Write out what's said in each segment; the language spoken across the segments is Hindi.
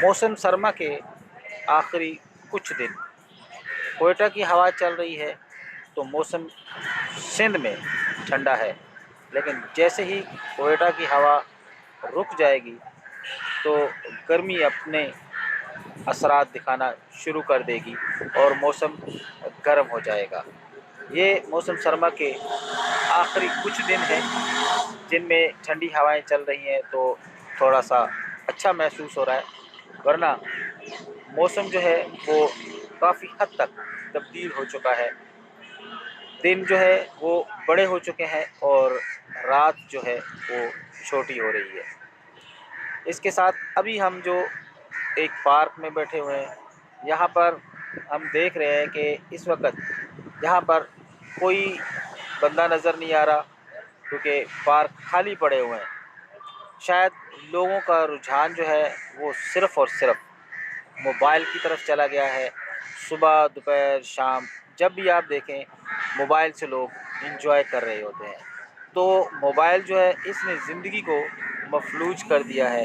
मौसम सरमा के आखिरी कुछ दिन कोयटा की हवा चल रही है तो मौसम सिंध में ठंडा है, लेकिन जैसे ही कोयटा की हवा रुक जाएगी तो गर्मी अपने असरात दिखाना शुरू कर देगी और मौसम गर्म हो जाएगा। ये मौसम सरमा के आखिरी कुछ दिन हैं जिनमें ठंडी हवाएं चल रही हैं, तो थोड़ा सा अच्छा महसूस हो रहा है, वरना मौसम जो है वो काफ़ी हद तक तब्दील हो चुका है। दिन जो है वो बड़े हो चुके हैं और रात जो है वो छोटी हो रही है। इसके साथ अभी हम जो एक पार्क में बैठे हुए हैं, यहाँ पर हम देख रहे हैं कि इस वक्त यहाँ पर कोई बंदा नज़र नहीं आ रहा, क्योंकि पार्क खाली पड़े हुए हैं। शायद लोगों का रुझान जो है वो सिर्फ़ और सिर्फ मोबाइल की तरफ चला गया है। सुबह दोपहर शाम जब भी आप देखें मोबाइल से लोग एंजॉय कर रहे होते हैं। तो मोबाइल जो है इसने ज़िंदगी को मफलूज कर दिया है।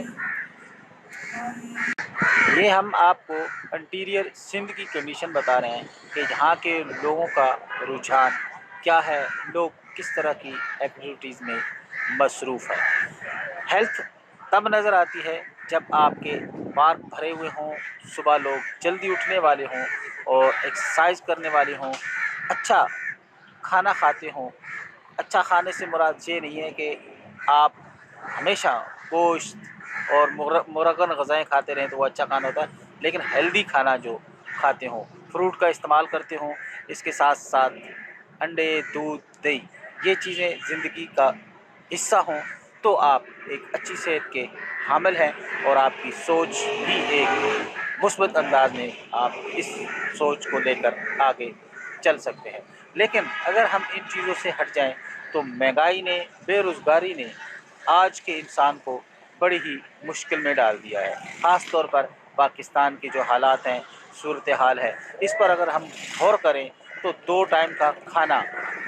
ये हम आपको इंटीरियर सिंध की कंडीशन बता रहे हैं कि यहाँ के लोगों का रुझान क्या है, लोग किस तरह की एक्टिविटीज़ में मसरूफ़ है। हेल्थ तब नज़र आती है जब आपके पार्क भरे हुए हों, सुबह लोग जल्दी उठने वाले हों और एक्सरसाइज करने वाले हों, अच्छा खाना खाते हों। अच्छा खाने से मुराद ये नहीं है कि आप हमेशा गोश्त और मुरगन ग़ज़ाएँ खाते रहें तो वो अच्छा खाना होता है, लेकिन हेल्दी खाना जो खाते हों, फ्रूट का इस्तेमाल करते हों, इसके साथ साथ अंडे, दूध, दही, ये चीज़ें ज़िंदगी का हिस्सा हों, तो आप एक अच्छी सेहत के हामिल हैं और आपकी सोच भी एक मुस्बत अंदाज में आप इस सोच को लेकर आगे चल सकते हैं। लेकिन अगर हम इन चीज़ों से हट जाएं तो महंगाई ने, बेरोज़गारी ने आज के इंसान को बड़ी ही मुश्किल में डाल दिया है। ख़ास तौर पर पाकिस्तान के जो हालात हैं, सूरत हाल है, इस पर अगर हम गौर करें तो 2 टाइम का खाना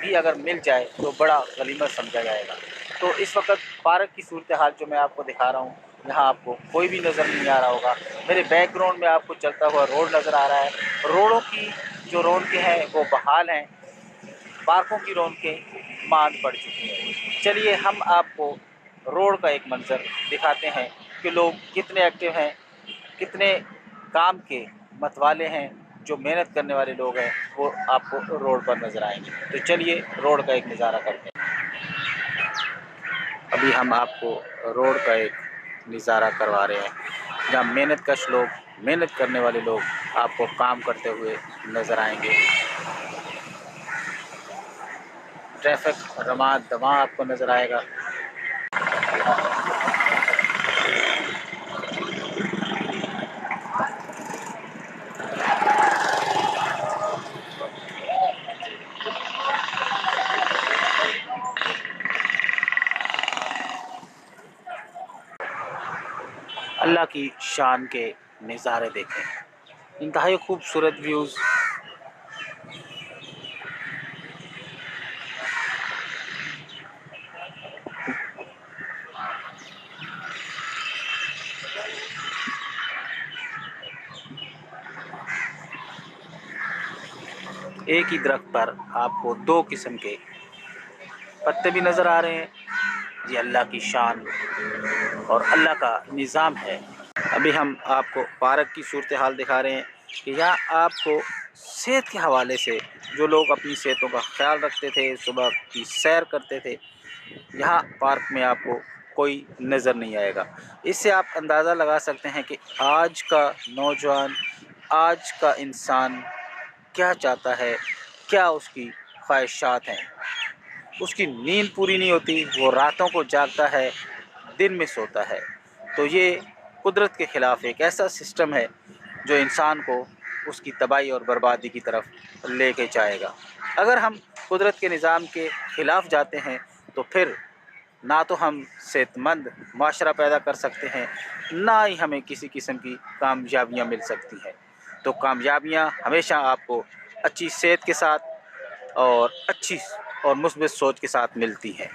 भी अगर मिल जाए तो बड़ा गनीमत समझा जाएगा। तो इस वक्त पार्क की सूरत हाल जो मैं आपको दिखा रहा हूँ, यहाँ आपको कोई भी नज़र नहीं आ रहा होगा। मेरे बैकग्राउंड में आपको चलता हुआ रोड नज़र आ रहा है। रोडों की जो रौनकें हैं वो बहाल हैं, पार्कों की रौनकें मांद पड़ चुकी हैं। चलिए हम आपको रोड का एक मंज़र दिखाते हैं कि लोग कितने एक्टिव हैं, कितने काम के मतवाले हैं। जो मेहनत करने वाले लोग हैं वो आपको रोड पर नज़र आएंगे। तो चलिए रोड का एक नज़ारा करते हैं। अभी हम आपको रोड का एक नज़ारा करवा रहे हैं, जहाँ मेहनतकश लोग, मेहनत करने वाले लोग आपको काम करते हुए नज़र आएंगे। ट्रैफिक रमा दमा आपको नज़र आएगा। अल्लाह की शान के नज़ारे देखें, इंतहाई खूबसूरत व्यूज़। एक ही दरख्त पर आपको 2 किस्म के पत्ते भी नज़र आ रहे हैं। ये अल्लाह की शान और अल्लाह का निज़ाम है। अभी हम आपको पार्क की सूरत हाल दिखा रहे हैं कि यहाँ आपको सेहत के हवाले से जो लोग अपनी सेहतों का ख्याल रखते थे, सुबह की सैर करते थे, यहाँ पार्क में आपको कोई नज़र नहीं आएगा। इससे आप अंदाज़ा लगा सकते हैं कि आज का नौजवान, आज का इंसान क्या चाहता है, क्या उसकी ख्वाहिशात हैं। उसकी नींद पूरी नहीं होती, वो रातों को जागता है, दिन में सोता है। तो ये कुदरत के ख़िलाफ़ एक ऐसा सिस्टम है जो इंसान को उसकी तबाही और बर्बादी की तरफ लेके जाएगा। अगर हम कुदरत के निज़ाम के ख़िलाफ़ जाते हैं तो फिर ना तो हम सेहतमंद माशरा पैदा कर सकते हैं, ना ही हमें किसी किस्म की कामयाबियाँ मिल सकती हैं। तो कामयाबियाँ हमेशा आपको अच्छी सेहत के साथ और अच्छी और मुस्बित सोच के साथ मिलती हैं।